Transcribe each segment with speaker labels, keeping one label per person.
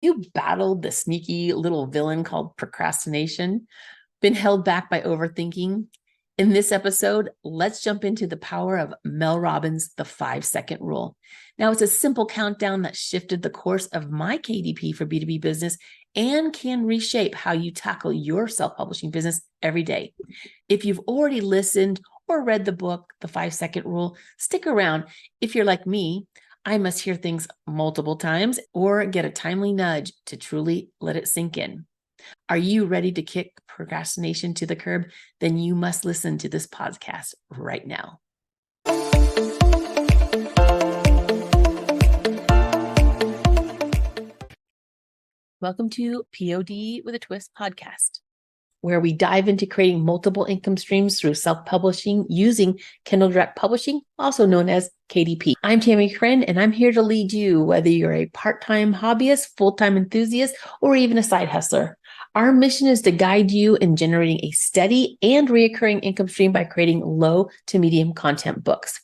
Speaker 1: You battled the sneaky little villain called procrastination, been held back by overthinking? In this episode, let's jump into the power of Mel Robbins' The 5-Second Rule. Now, it's a simple countdown that shifted the course of my KDP for B2B business and can reshape how you tackle your self-publishing business every day. If you've already listened or read the book, The 5-Second Rule, stick around. If you're like me, I must hear things multiple times or get a timely nudge to truly let it sink in. Are you ready to kick procrastination to the curb? Then you must listen to this podcast right now. Welcome to POD with a Twist podcast, where we dive into creating multiple income streams through self-publishing using Kindle Direct Publishing, also known as KDP. I'm Tammie Chrin, and I'm here to lead you, whether you're a part-time hobbyist, full-time enthusiast, or even a side hustler. Our mission is to guide you in generating a steady and recurring income stream by creating low to medium content books.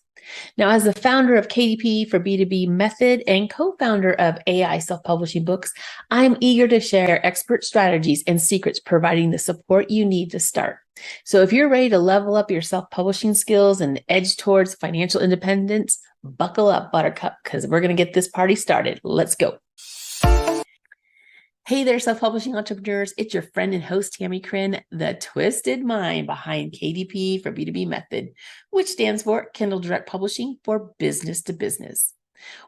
Speaker 1: Now, as the founder of KDP for B2B Method and co-founder of AI Self-Publishing Books, I'm eager to share expert strategies and secrets, providing the support you need to start. So if you're ready to level up your self-publishing skills and edge towards financial independence, buckle up, Buttercup, because we're going to get this party started. Let's go. Hey there, self-publishing entrepreneurs. It's your friend and host, Tammie Chrin, the twisted mind behind KDP for B2B Method, which stands for Kindle Direct Publishing for business to business.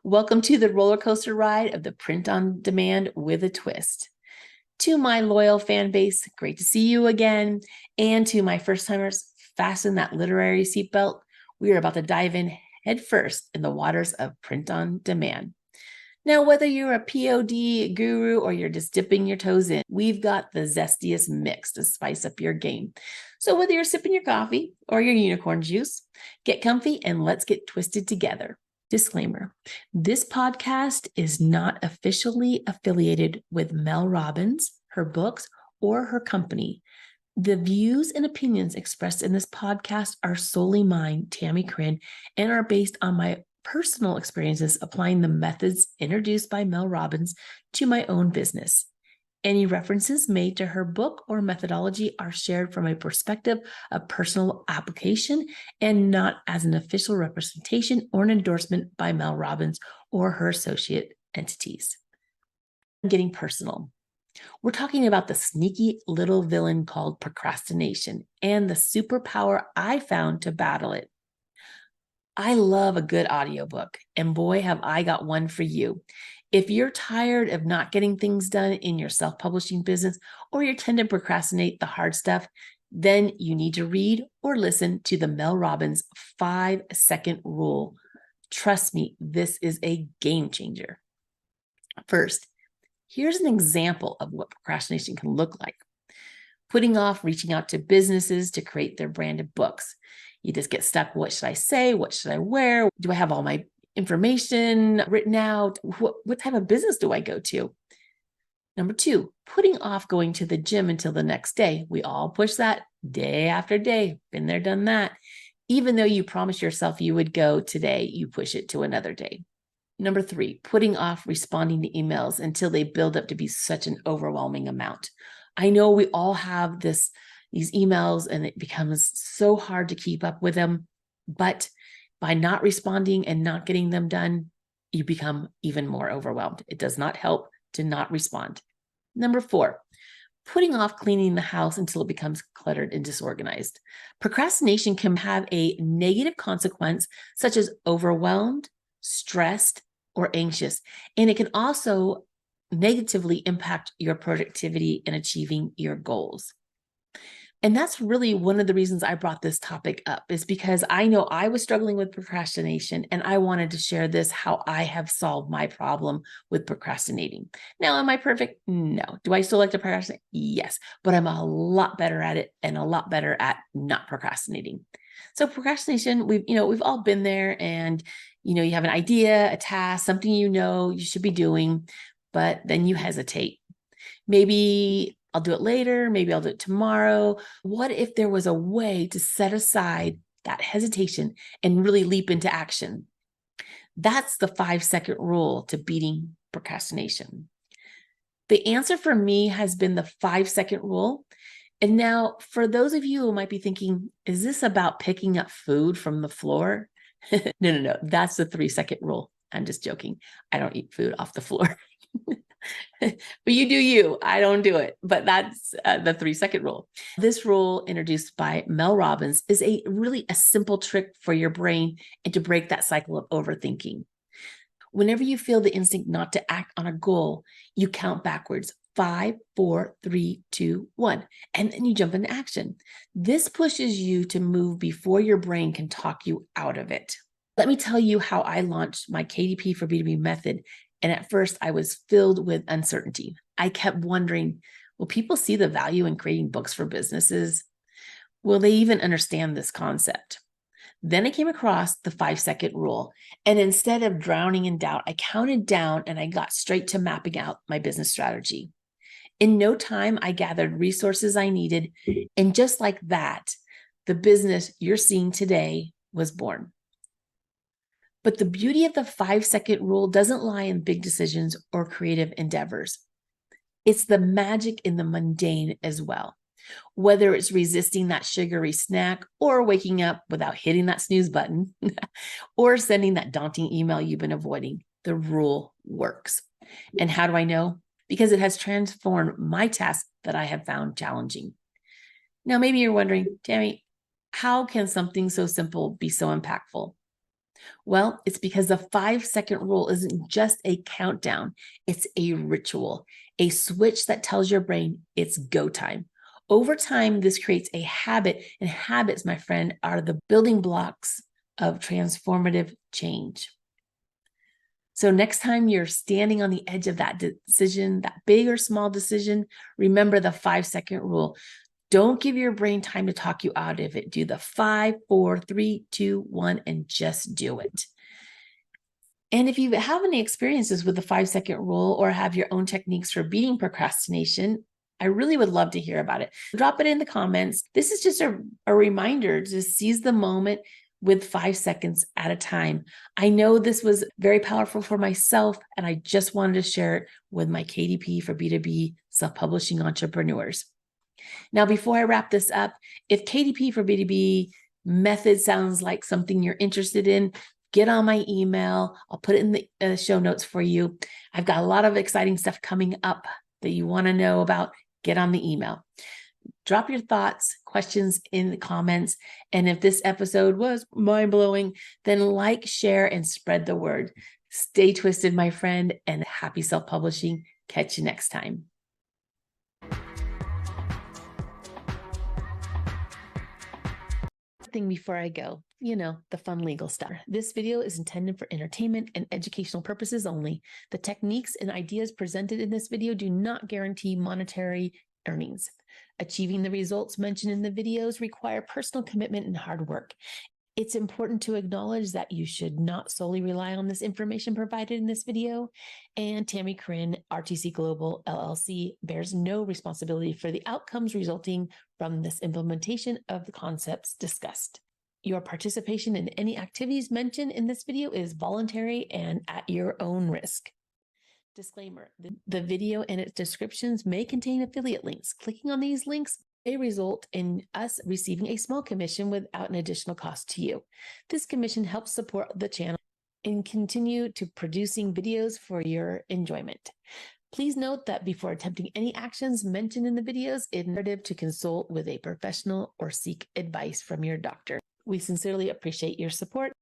Speaker 1: Welcome to the roller coaster ride of the print on demand with a twist. To my loyal fan base, great to see you again. And to my first timers, fasten that literary seatbelt. We are about to dive in headfirst in the waters of print on demand. Now, whether you're a POD guru or you're just dipping your toes in, we've got the zestiest mix to spice up your game. So whether you're sipping your coffee or your unicorn juice, get comfy and let's get twisted together. Disclaimer, this podcast is not officially affiliated with Mel Robbins, her books, or her company. The views and opinions expressed in this podcast are solely mine, Tammie Chrin, and are based on my personal experiences applying the methods introduced by Mel Robbins to my own business. Any references made to her book or methodology are shared from a perspective of personal application and not as an official representation or an endorsement by Mel Robbins or her associate entities. Getting personal. We're talking about the sneaky little villain called procrastination and the superpower I found to battle it. I love a good audiobook, and boy, have I got one for you. If you're tired of not getting things done in your self-publishing business, or you tend to procrastinate the hard stuff, then you need to read or listen to the Mel Robbins 5-Second Rule. Trust me, this is a game changer. First, here's an example of what procrastination can look like. Putting off reaching out to businesses to create their branded books. You just get stuck. What should I say? What should I wear? Do I have all my information written out? What type of business do I go to? Number 2, putting off going to the gym until the next day. We all push that day after day. Been there, done that. Even though you promised yourself you would go today, you push it to another day. Number 3, putting off responding to emails until they build up to be such an overwhelming amount. I know we all have these emails and it becomes so hard to keep up with them, but by not responding and not getting them done, you become even more overwhelmed. It does not help to not respond. Number 4, putting off cleaning the house until it becomes cluttered and disorganized. Procrastination can have a negative consequence, such as overwhelmed, stressed, or anxious, and it can also negatively impact your productivity in achieving your goals. And that's really one of the reasons I brought this topic up, is because I know I was struggling with procrastination and I wanted to share this, how I have solved my problem with procrastinating. Now, am I perfect? No. Do I still like to procrastinate? Yes, but I'm a lot better at it and a lot better at not procrastinating. So procrastination, we've all been there, and you have an idea, a task, something you should be doing, but then you hesitate. Maybe I'll do it later. Maybe I'll do it tomorrow. What if there was a way to set aside that hesitation and really leap into action? That's the 5-second rule to beating procrastination. The answer for me has been the 5-second rule. And now, for those of you who might be thinking, is this about picking up food from the floor? No. That's the 3-second rule. I'm just joking. I don't eat food off the floor. But you do you. I don't do it. But that's the 3-second rule. This rule, introduced by Mel Robbins, is really a simple trick for your brain and to break that cycle of overthinking. Whenever you feel the instinct not to act on a goal, you count backwards. 5, 4, 3, 2, 1. And then you jump into action. This pushes you to move before your brain can talk you out of it. Let me tell you how I launched my KDP for B2B method. And at first, I was filled with uncertainty. I kept wondering, will people see the value in creating books for businesses? Will they even understand this concept? Then I came across the 5-second rule. And instead of drowning in doubt, I counted down and I got straight to mapping out my business strategy. In no time, I gathered resources I needed. And just like that, the business you're seeing today was born. But the beauty of the 5-second rule doesn't lie in big decisions or creative endeavors. It's the magic in the mundane as well. Whether it's resisting that sugary snack or waking up without hitting that snooze button or sending that daunting email you've been avoiding, the rule works. And how do I know? Because it has transformed my tasks that I have found challenging. Now, maybe you're wondering, Tammie, how can something so simple be so impactful? Well, it's because the 5-second rule isn't just a countdown. It's a ritual, a switch that tells your brain it's go time. Over time, this creates a habit, and habits, my friend, are the building blocks of transformative change. So next time you're standing on the edge of that decision, that big or small decision, remember the 5-second rule. Don't give your brain time to talk you out of it. Do the 5, 4, 3, 2, 1, and just do it. And if you have any experiences with the 5-second rule or have your own techniques for beating procrastination, I really would love to hear about it. Drop it in the comments. This is just a reminder to seize the moment with 5 seconds at a time. I know this was very powerful for myself, and I just wanted to share it with my KDP for B2B self-publishing entrepreneurs. Now, before I wrap this up, if KDP for B2B method sounds like something you're interested in, get on my email. I'll put it in the show notes for you. I've got a lot of exciting stuff coming up that you want to know about. Get on the email. Drop your thoughts, questions in the comments. And if this episode was mind-blowing, then like, share, and spread the word. Stay twisted, my friend, and happy self-publishing. Catch you next time. Thing before I go, the fun legal stuff. This video is intended for entertainment and educational purposes only. The techniques and ideas presented in this video do not guarantee monetary earnings. Achieving the results mentioned in the videos require personal commitment and hard work. It's important to acknowledge that you should not solely rely on this information provided in this video, and Tammie Chrin, RTC Global LLC, bears no responsibility for the outcomes resulting from this implementation of the concepts discussed. Your participation in any activities mentioned in this video is voluntary and at your own risk. Disclaimer, the video and its descriptions may contain affiliate links. Clicking on these links may result in us receiving a small commission without an additional cost to you. This commission helps support the channel and continue to producing videos for your enjoyment. Please note that before attempting any actions mentioned in the videos, it's imperative to consult with a professional or seek advice from your doctor. We sincerely appreciate your support.